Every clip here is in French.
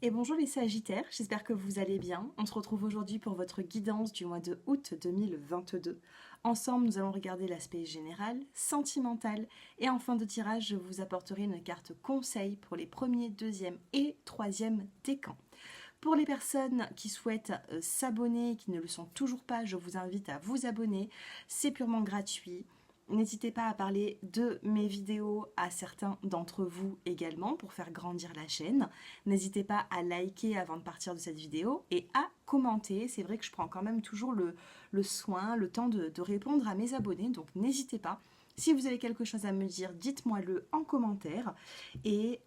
Et bonjour les Sagittaires, j'espère que vous allez bien. On se retrouve aujourd'hui pour votre guidance du mois de août 2022. Ensemble, nous allons regarder l'aspect général, sentimental, et en fin de tirage, je vous apporterai une carte conseil pour les premiers, deuxième et troisième décans. Pour les personnes qui souhaitent s'abonner et qui ne le sont toujours pas, je vous invite à vous abonner. C'est purement gratuit. N'hésitez pas à parler de mes vidéos à certains d'entre vous également pour faire grandir la chaîne. N'hésitez pas à liker avant de partir de cette vidéo et à commenter. C'est vrai que je prends quand même toujours le soin, le temps de répondre à mes abonnés, donc n'hésitez pas. Si vous avez quelque chose à me dire, dites-moi-le en commentaire. Et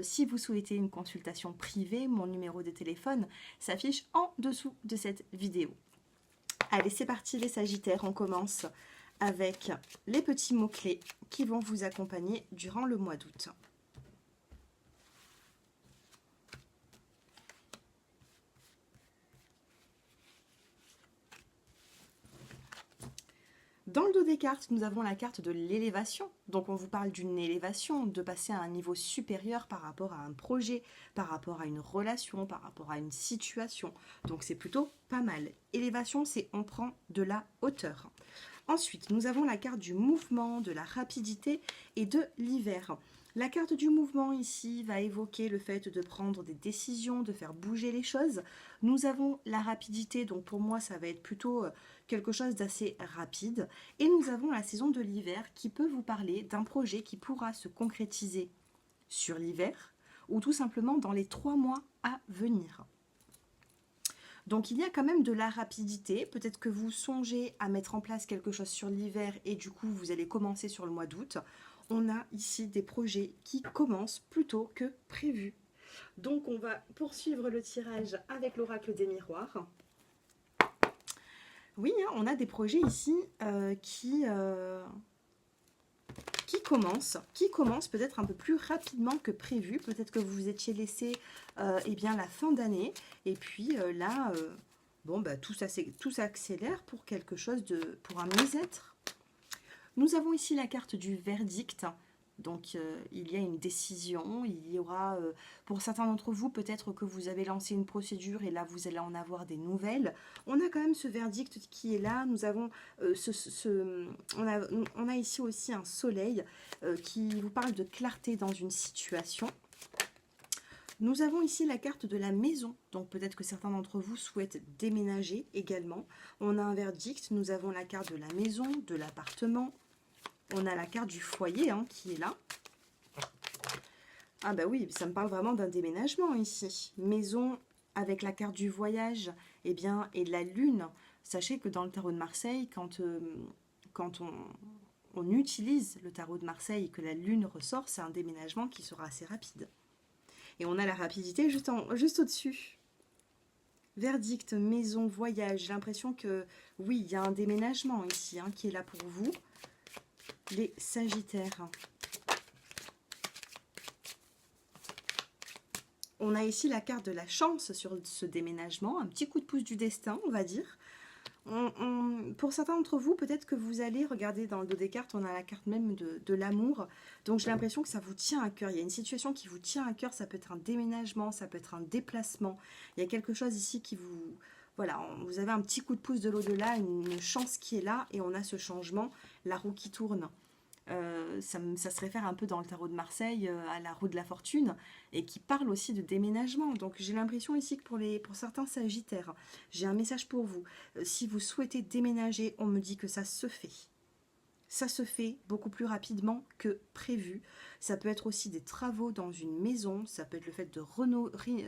si vous souhaitez une consultation privée, mon numéro de téléphone s'affiche en dessous de cette vidéo. Allez, c'est parti les Sagittaires, on commence avec les petits mots-clés qui vont vous accompagner durant le mois d'août. Dans le dos des cartes, nous avons la carte de l'élévation. Donc on vous parle d'une élévation, de passer à un niveau supérieur par rapport à un projet, par rapport à une relation, par rapport à une situation. Donc c'est plutôt pas mal. Élévation, c'est on prend de la hauteur. Ensuite, nous avons la carte du mouvement, de la rapidité et de l'hiver. La carte du mouvement ici va évoquer le fait de prendre des décisions, de faire bouger les choses. Nous avons la rapidité, donc pour moi ça va être plutôt quelque chose d'assez rapide. Et nous avons la saison de l'hiver qui peut vous parler d'un projet qui pourra se concrétiser sur l'hiver ou tout simplement dans les 3 mois à venir. Donc il y a quand même de la rapidité, peut-être que vous songez à mettre en place quelque chose sur l'hiver et du coup vous allez commencer sur le mois d'août. On a ici des projets qui commencent plus tôt que prévu. Donc on va poursuivre le tirage avec l'oracle des miroirs. Oui, hein, on a des projets ici qui commencent peut-être un peu plus rapidement que prévu. Peut-être que vous vous étiez laissé eh bien, la fin d'année. Et puis là, bon, bah, tout s'accélère pour quelque chose pour un mieux-être. Nous avons ici la carte du verdict. Donc il y a une décision, il y aura, pour certains d'entre vous, peut-être que vous avez lancé une procédure et là vous allez en avoir des nouvelles. On a quand même ce verdict qui est là, nous avons on a ici aussi un soleil qui vous parle de clarté dans une situation. Nous avons ici la carte de la maison, donc peut-être que certains d'entre vous souhaitent déménager également. On a un verdict, nous avons la carte de la maison, de l'appartement. On a la carte du foyer hein, qui est là. Ah bah oui, ça me parle vraiment d'un déménagement ici. Maison avec la carte du voyage eh bien, et de la lune. Sachez que dans le tarot de Marseille, quand on utilise le tarot de Marseille et que la lune ressort, c'est un déménagement qui sera assez rapide. Et on a la rapidité juste au-dessus. Verdict, maison, voyage. J'ai l'impression que oui, il y a un déménagement ici hein, qui est là pour vous. Les Sagittaires. On a ici la carte de la chance sur ce déménagement, un petit coup de pouce du destin, on va dire. Pour certains d'entre vous, peut-être que vous allez regarder dans le dos des cartes, on a la carte même de l'amour. Donc j'ai l'impression que ça vous tient à cœur. Il y a une situation qui vous tient à cœur, ça peut être un déménagement, ça peut être un déplacement. Il y a quelque chose ici qui vous... Voilà, vous avez un petit coup de pouce de l'au-delà, une chance qui est là, et on a ce changement, la roue qui tourne. Ça se réfère un peu dans le tarot de Marseille à la roue de la fortune, et qui parle aussi de déménagement. Donc j'ai l'impression ici que pour certains Sagittaires, j'ai un message pour vous. Si vous souhaitez déménager, on me dit que ça se fait. Ça se fait beaucoup plus rapidement que prévu. Ça peut être aussi des travaux dans une maison, ça peut être le fait de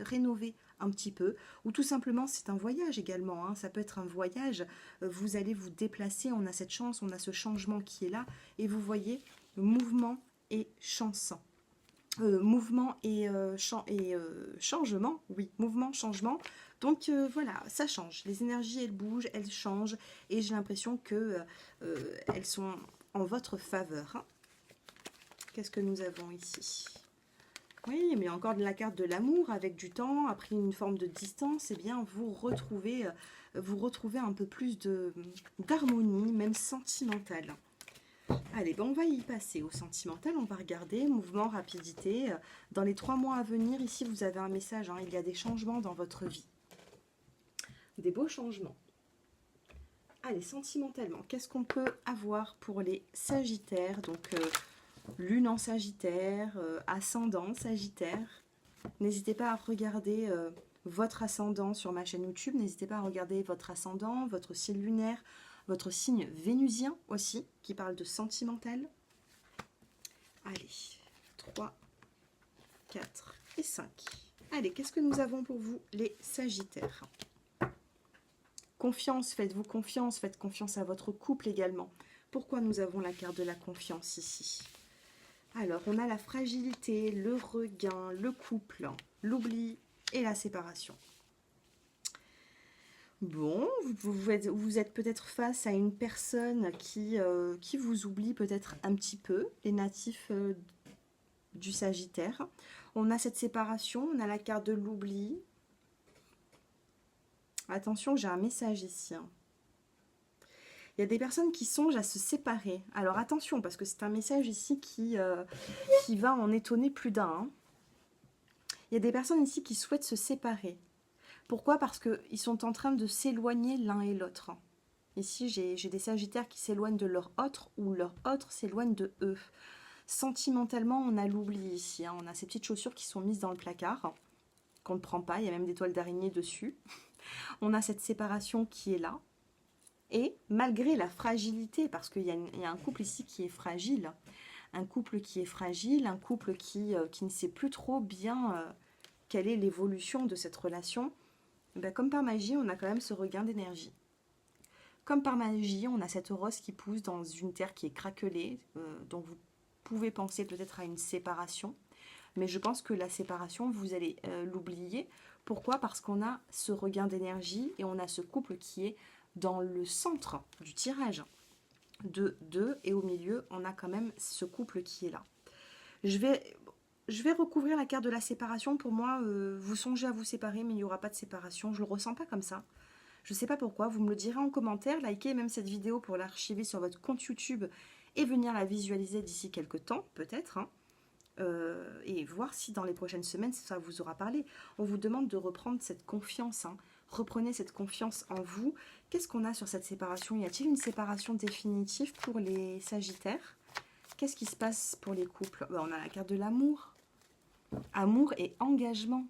rénover un petit peu, ou tout simplement c'est un voyage également, hein. Ça peut être un voyage, vous allez vous déplacer, on a cette chance, on a ce changement qui est là, et vous voyez, mouvement et chance. Mouvement et changement, oui, mouvement, changement. Donc voilà, ça change. Les énergies, elles bougent, elles changent, et j'ai l'impression que elles sont en votre faveur. Hein. Qu'est-ce que nous avons ici? Oui, mais encore de la carte de l'amour avec du temps, après une forme de distance, eh bien vous retrouvez un peu plus d'harmonie, même sentimentale. Allez, ben on va y passer au sentimental. On va regarder mouvement, rapidité. Dans les 3 mois à venir, ici, vous avez un message. Hein, il y a des changements dans votre vie. Des beaux changements. Allez, sentimentalement, qu'est-ce qu'on peut avoir pour les Sagittaires? Donc, lune en Sagittaire, ascendant Sagittaire. N'hésitez pas à regarder votre ascendant sur ma chaîne YouTube. N'hésitez pas à regarder votre ascendant, votre signe lunaire, votre signe vénusien aussi, qui parle de sentimental. Allez, 3, 4 et 5. Allez, qu'est-ce que nous avons pour vous, les Sagittaires? Confiance, faites-vous confiance, faites confiance à votre couple également. Pourquoi nous avons la carte de la confiance ici? Alors, on a la fragilité, le regain, le couple, l'oubli et la séparation. Bon, vous êtes peut-être face à une personne qui vous oublie peut-être un petit peu, les natifs du Sagittaire. On a cette séparation, on a la carte de l'oubli. Attention, j'ai un message ici. Il y a des personnes qui songent à se séparer. Alors attention, parce que c'est un message ici qui va en étonner plus d'un. Hein. Il y a des personnes ici qui souhaitent se séparer. Pourquoi? Parce qu'ils sont en train de s'éloigner l'un et l'autre. Ici, j'ai des Sagittaires qui s'éloignent de leur autre ou leur autre s'éloigne de eux. Sentimentalement, on a l'oubli ici. Hein. On a ces petites chaussures qui sont mises dans le placard, qu'on ne prend pas. Il y a même des toiles d'araignée dessus. On a cette séparation qui est là. Et malgré la fragilité, parce qu'il y a un couple ici qui est fragile, un couple qui est fragile, un couple qui ne sait plus trop bien quelle est l'évolution de cette relation, ben, comme par magie, on a quand même ce regain d'énergie. Comme par magie, on a cette rose qui pousse dans une terre qui est craquelée, dont vous pouvez penser peut-être à une séparation. Mais je pense que la séparation, vous allez l'oublier. Pourquoi? Parce qu'on a ce regain d'énergie et on a ce couple qui est dans le centre du tirage de 2 et au milieu, on a quand même ce couple qui est là. Je vais recouvrir la carte de la séparation. Pour moi, vous songez à vous séparer, mais il n'y aura pas de séparation. Je ne le ressens pas comme ça. Je ne sais pas pourquoi. Vous me le direz en commentaire. Likez même cette vidéo pour l'archiver sur votre compte YouTube et venir la visualiser d'ici quelques temps, peut-être. Hein. Et voir si dans les prochaines semaines, ça vous aura parlé. On vous demande de reprendre cette confiance. Hein. Reprenez cette confiance en vous. Qu'est-ce qu'on a sur cette séparation? Y a-t-il une séparation définitive pour les Sagittaires? Qu'est-ce qui se passe pour les couples? Ben, on a la carte de l'amour. Amour et engagement.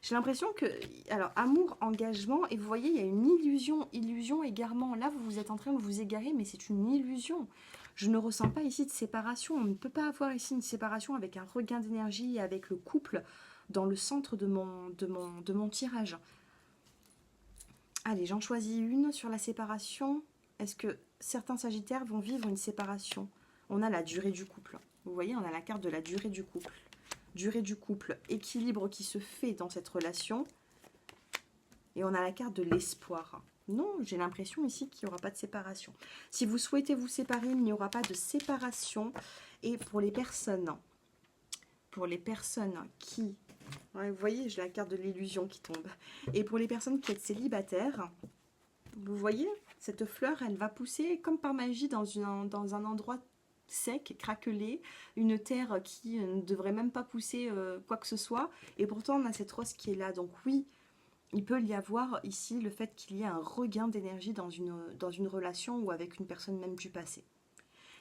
J'ai l'impression que... Alors, amour, engagement, et vous voyez, il y a une illusion, égarement. Là, vous êtes en train de vous égarer, mais c'est une illusion. Je ne ressens pas ici de séparation. On ne peut pas avoir ici une séparation avec un regain d'énergie et avec le couple dans le centre de mon tirage. Allez, j'en choisis une sur la séparation. Est-ce que certains Sagittaires vont vivre une séparation? On a la durée du couple. Vous voyez, on a la carte de la durée du couple. Durée du couple, équilibre qui se fait dans cette relation. Et on a la carte de l'espoir. Non, j'ai l'impression ici qu'il n'y aura pas de séparation. Si vous souhaitez vous séparer, il n'y aura pas de séparation. Et pour les personnes qui... Ouais, vous voyez, j'ai la carte de l'illusion qui tombe. Et pour les personnes qui êtes célibataires, vous voyez, cette fleur, elle va pousser comme par magie dans un endroit sec, craquelé, une terre qui ne devrait même pas pousser quoi que ce soit. Et pourtant, on a cette rose qui est là. Donc oui, il peut y avoir ici le fait qu'il y ait un regain d'énergie dans une relation ou avec une personne même du passé.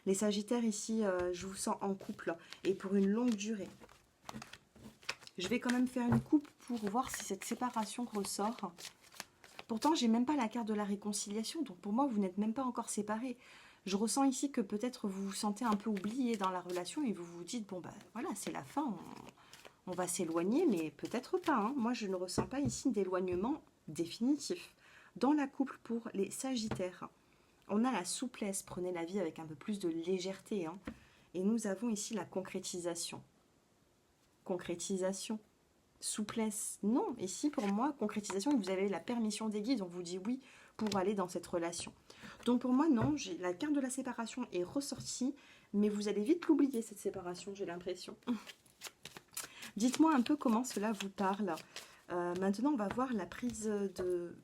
Les Sagittaires ici, je vous sens en couple et pour une longue durée. Je vais quand même faire une coupe pour voir si cette séparation ressort. Pourtant, j'ai même pas la carte de la réconciliation, donc pour moi, vous n'êtes même pas encore séparés. Je ressens ici que peut-être vous vous sentez un peu oublié dans la relation et vous vous dites, bon bah voilà, c'est la fin, on va s'éloigner, mais peut-être pas. Hein. Moi, je ne ressens pas ici d'éloignement définitif. Dans la couple pour les Sagittaires, on a la souplesse, prenez la vie avec un peu plus de légèreté. Hein. Et nous avons ici la concrétisation. Concrétisation, souplesse, non. Ici, pour moi, concrétisation, vous avez la permission des guides, on vous dit oui pour aller dans cette relation. Donc pour moi, non, la carte de la séparation est ressortie, mais vous allez vite l'oublier, cette séparation, j'ai l'impression. Dites-moi un peu comment cela vous parle. Maintenant, on va voir la prise de...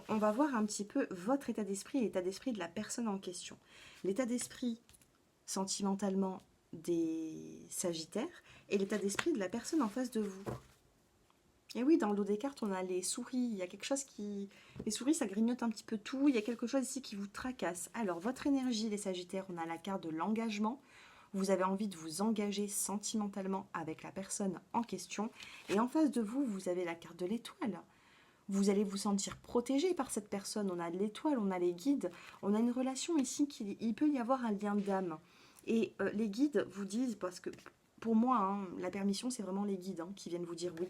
On va voir un petit peu votre état d'esprit et l'état d'esprit de la personne en question. L'état d'esprit sentimentalement des Sagittaires et l'état d'esprit de la personne en face de vous. Et oui, dans le dos des cartes, on a les souris. Il y a quelque chose qui... Les souris, ça grignote un petit peu tout. Il y a quelque chose ici qui vous tracasse. Alors, votre énergie, les Sagittaires, on a la carte de l'engagement. Vous avez envie de vous engager sentimentalement avec la personne en question. Et en face de vous, vous avez la carte de l'étoile. Vous allez vous sentir protégé par cette personne. On a l'étoile, on a les guides. On a une relation ici il peut y avoir un lien d'âme. Et les guides vous disent, parce que pour moi, hein, la permission, c'est vraiment les guides qui viennent vous dire oui.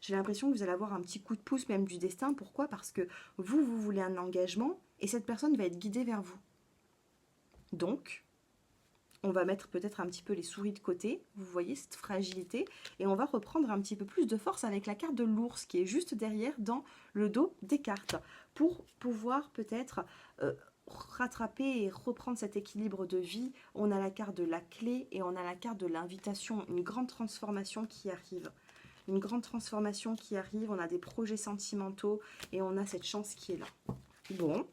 J'ai l'impression que vous allez avoir un petit coup de pouce même du destin. Pourquoi? Parce que vous voulez un engagement et cette personne va être guidée vers vous. Donc, on va mettre peut-être un petit peu les souris de côté, vous voyez cette fragilité, et on va reprendre un petit peu plus de force avec la carte de l'ours qui est juste derrière dans le dos des cartes, pour pouvoir peut-être rattraper et reprendre cet équilibre de vie. On a la carte de la clé et on a la carte de l'invitation, une grande transformation qui arrive. Une grande transformation qui arrive, on a des projets sentimentaux et on a cette chance qui est là. Bon,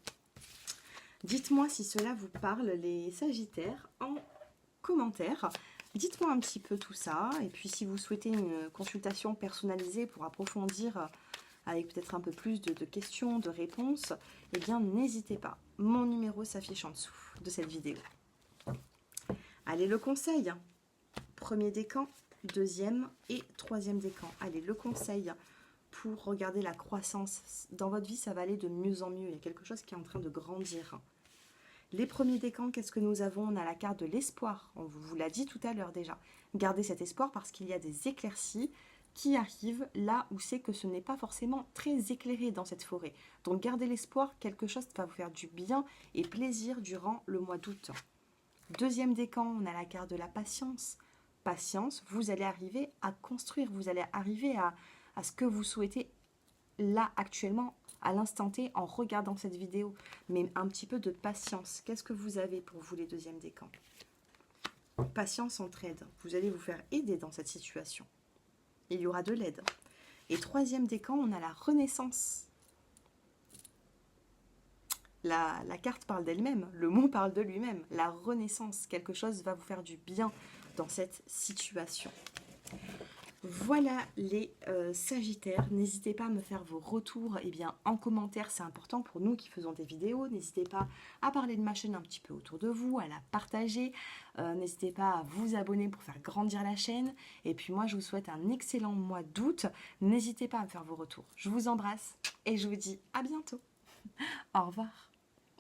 dites-moi si cela vous parle, les Sagittaires, en commentaire. Dites-moi un petit peu tout ça. Et puis si vous souhaitez une consultation personnalisée pour approfondir avec peut-être un peu plus de questions, de réponses, eh bien n'hésitez pas. Mon numéro s'affiche en dessous de cette vidéo. Allez, le conseil. Premier décan, deuxième et troisième décan. Allez, le conseil pour regarder la croissance. Dans votre vie, ça va aller de mieux en mieux. Il y a quelque chose qui est en train de grandir. Les premiers décans, qu'est-ce que nous avons? On a la carte de l'espoir. On vous l'a dit tout à l'heure déjà. Gardez cet espoir parce qu'il y a des éclaircies qui arrivent là où c'est que ce n'est pas forcément très éclairé dans cette forêt. Donc gardez l'espoir, quelque chose va vous faire du bien et plaisir durant le mois d'août. Deuxième décan, on a la carte de la patience. Patience, vous allez arriver à construire, vous allez arriver à ce que vous souhaitez là actuellement, à l'instant T, en regardant cette vidéo. Mais un petit peu de patience. Qu'est-ce que vous avez pour vous les deuxièmes décans? Patience, entraide. Vous allez vous faire aider dans cette situation. Il y aura de l'aide. Et troisième décan, on a la renaissance. La carte parle d'elle-même, le mot parle de lui-même. La renaissance, quelque chose va vous faire du bien dans cette situation. Voilà les Sagittaires, n'hésitez pas à me faire vos retours en commentaire, c'est important pour nous qui faisons des vidéos. N'hésitez pas à parler de ma chaîne un petit peu autour de vous, à la partager. N'hésitez pas à vous abonner pour faire grandir la chaîne. Et puis moi, je vous souhaite un excellent mois d'août. N'hésitez pas à me faire vos retours. Je vous embrasse et je vous dis à bientôt. Au revoir.